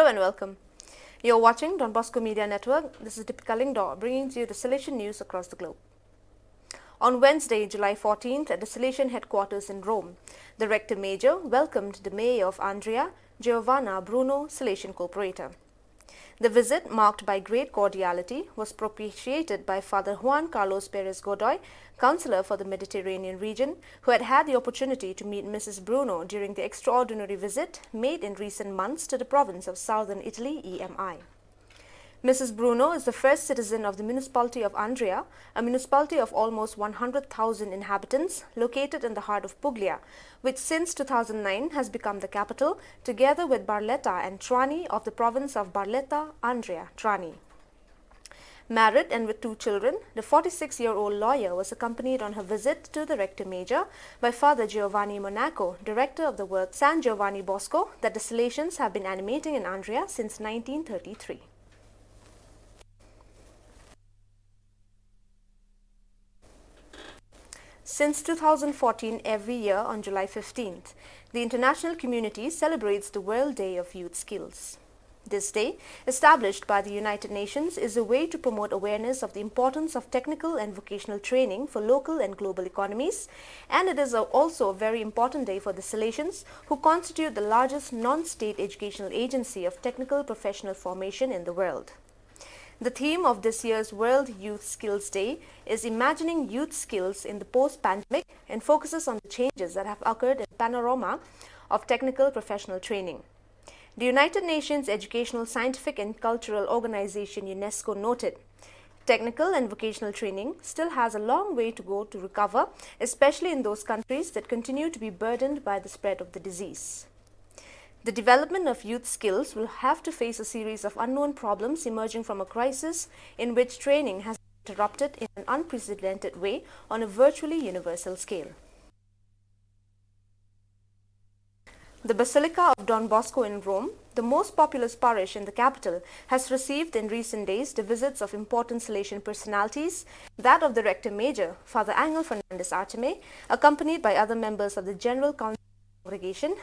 and welcome. You're watching Don Bosco Media Network. This is Deepika Lingdor bringing to you the Salesian news across the globe. On Wednesday, July 14th, at the Salesian headquarters in Rome, the Rector Major welcomed the Mayor of Andria, Giovanna Bruno, Salesian Corporator. The visit, marked by great cordiality, was propitiated by Father Juan Carlos Perez Godoy, Councillor for the Mediterranean region, who had had the opportunity to meet Mrs. Bruno during the extraordinary visit made in recent months to the province of southern Italy, EMI. Mrs. Bruno is the first citizen of the municipality of Andria, a municipality of almost 100,000 inhabitants located in the heart of Puglia, which since 2009 has become the capital, together with Barletta and Trani of the province of Barletta, Andria, Trani. Married and with 2 children, the 46-year-old lawyer was accompanied on her visit to the Rector Major by Father Giovanni Monaco, director of the work San Giovanni Bosco that the Salesians have been animating in Andria since 1933. Since 2014, every year on July 15th, the international community celebrates the World Day of Youth Skills. This day, established by the United Nations, is a way to promote awareness of the importance of technical and vocational training for local and global economies, and it is also a very important day for the Salesians, who constitute the largest non-state educational agency of technical professional formation in the world. The theme of this year's World Youth Skills Day is Imagining Youth Skills in the Post-Pandemic and focuses on the changes that have occurred in the panorama of technical professional training. The United Nations Educational, Scientific and Cultural Organization UNESCO noted, technical and vocational training still has a long way to go to recover, especially in those countries that continue to be burdened by the spread of the disease. The development of youth skills will have to face a series of unknown problems emerging from a crisis in which training has been interrupted in an unprecedented way on a virtually universal scale. The Basilica of Don Bosco in Rome, the most populous parish in the capital, has received in recent days the visits of important Salesian personalities, that of the Rector Major, Father Angel Fernandez Archime, accompanied by other members of the General Council Congregation,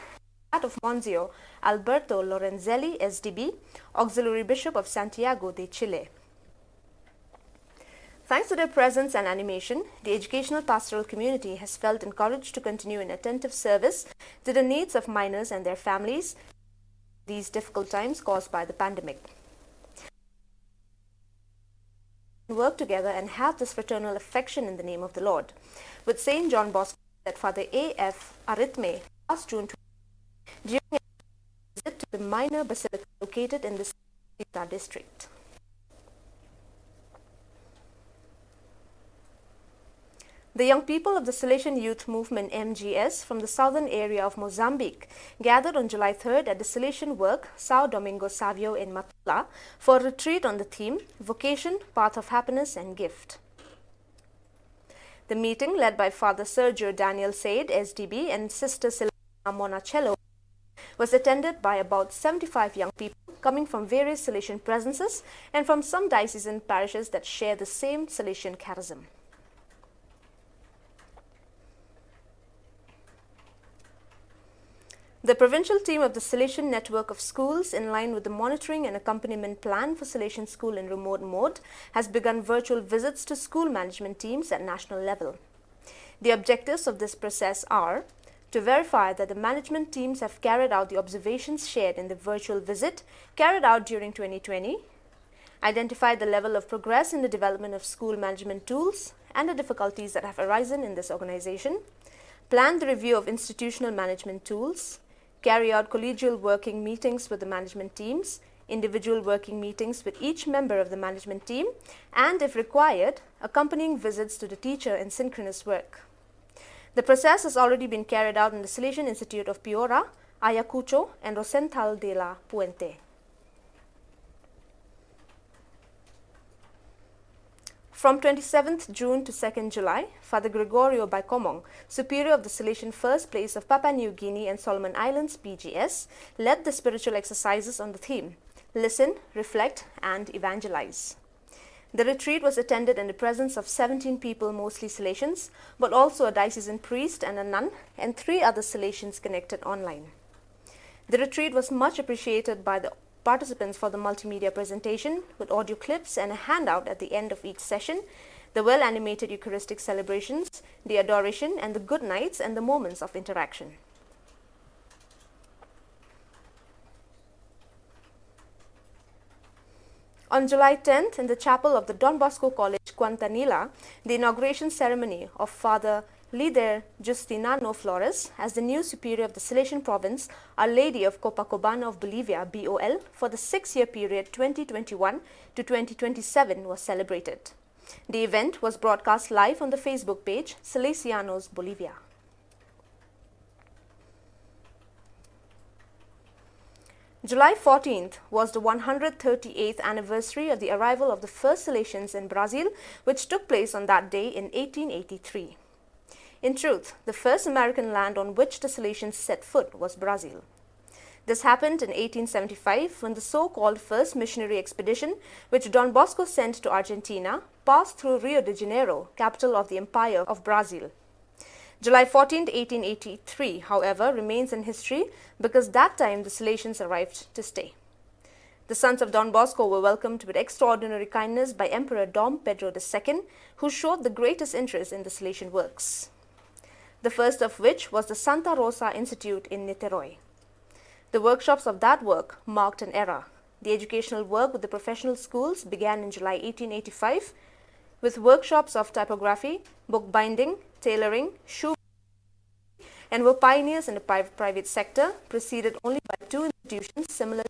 that of Monsignor Alberto Lorenzelli, SDB, Auxiliary Bishop of Santiago de Chile. Thanks to their presence and animation, the educational pastoral community has felt encouraged to continue in attentive service to the needs of minors and their families in these difficult times caused by the pandemic. Work together and have this fraternal affection in the name of the Lord. With St. John Bosco that Father A.F. Arithme last June during a visit to the minor basilica located in the Sita district. The young people of the Salesian Youth Movement MGS from the southern area of Mozambique gathered on July 3rd at the Salesian Work Sao Domingo Savio in Matula for a retreat on the theme Vocation, Path of Happiness and Gift. The meeting, led by Father Sergio Daniel Said, SDB, and Sister Silvana Monacello, was attended by about 75 young people coming from various Salesian presences and from some diocesan parishes that share the same Salesian charism. The provincial team of the Salesian Network of Schools, in line with the monitoring and accompaniment plan for Salesian School in remote mode, has begun virtual visits to school management teams at national level. The objectives of this process are to verify that the management teams have carried out the observations shared in the virtual visit carried out during 2020, identify the level of progress in the development of school management tools and the difficulties that have arisen in this organization, plan the review of institutional management tools, carry out collegial working meetings with the management teams, individual working meetings with each member of the management team, and, if required, accompanying visits to the teacher in synchronous work. The process has already been carried out in the Salesian Institute of Piora, Ayacucho, and Rosenthal de la Puente. From 27th June to 2nd July, Father Gregorio Baikomong, Superior of the Salesian First Place of Papua New Guinea and Solomon Islands, PGS, led the spiritual exercises on the theme, Listen, Reflect, and Evangelize. The retreat was attended in the presence of 17 people, mostly Salesians, but also a diocesan priest and a nun, and 3 other Salesians connected online. The retreat was much appreciated by the participants for the multimedia presentation with audio clips and a handout at the end of each session, the well-animated Eucharistic celebrations, the adoration and the good nights and the moments of interaction. On July 10th, in the chapel of the Don Bosco College, Quantanilla, the inauguration ceremony of Father Líder Justinano Flores as the new superior of the Salesian province, Our Lady of Copacabana of Bolivia, BOL, for the 6-year period 2021 to 2027 was celebrated. The event was broadcast live on the Facebook page Salesianos Bolivia. July 14th was the 138th anniversary of the arrival of the first Salesians in Brazil, which took place on that day in 1883. In truth, the first American land on which the Salesians set foot was Brazil. This happened in 1875 when the so-called first missionary expedition, which Don Bosco sent to Argentina, passed through Rio de Janeiro, capital of the Empire of Brazil. July 14, 1883, however, remains in history because that time the Salesians arrived to stay. The sons of Don Bosco were welcomed with extraordinary kindness by Emperor Dom Pedro II, who showed the greatest interest in the Salesian works. The first of which was the Santa Rosa Institute in Niterói. The workshops of that work marked an era. The educational work with the professional schools began in July 1885 with workshops of typography, bookbinding, tailoring, shoe, and were pioneers in the private sector, preceded only by two institutions similar.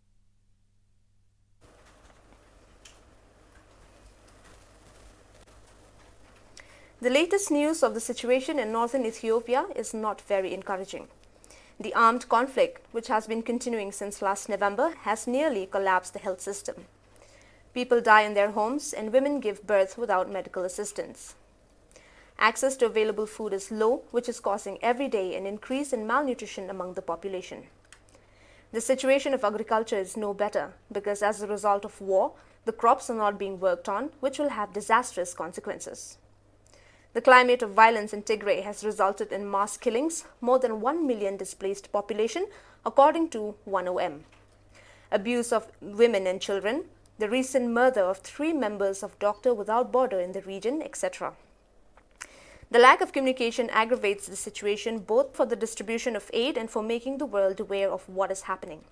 The latest news of the situation in northern Ethiopia is not very encouraging. The armed conflict, which has been continuing since last November, has nearly collapsed the health system. People die in their homes and women give birth without medical assistance. Access to available food is low, which is causing every day an increase in malnutrition among the population. The situation of agriculture is no better because as a result of war, the crops are not being worked on, which will have disastrous consequences. The climate of violence in Tigray has resulted in mass killings, more than 1 million displaced population, according to 1OM. Abuse of women and children, the recent murder of 3 members of Doctors Without Borders in the region, etc. The lack of communication aggravates the situation both for the distribution of aid and for making the world aware of what is happening.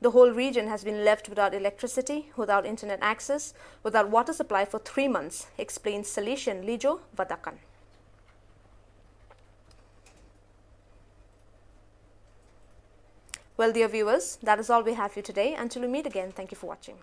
The whole region has been left without electricity, without internet access, without water supply for 3 months, explains Salesian Lijo Vadakan. Well, dear viewers, that is all we have for you today. Until we meet again, thank you for watching.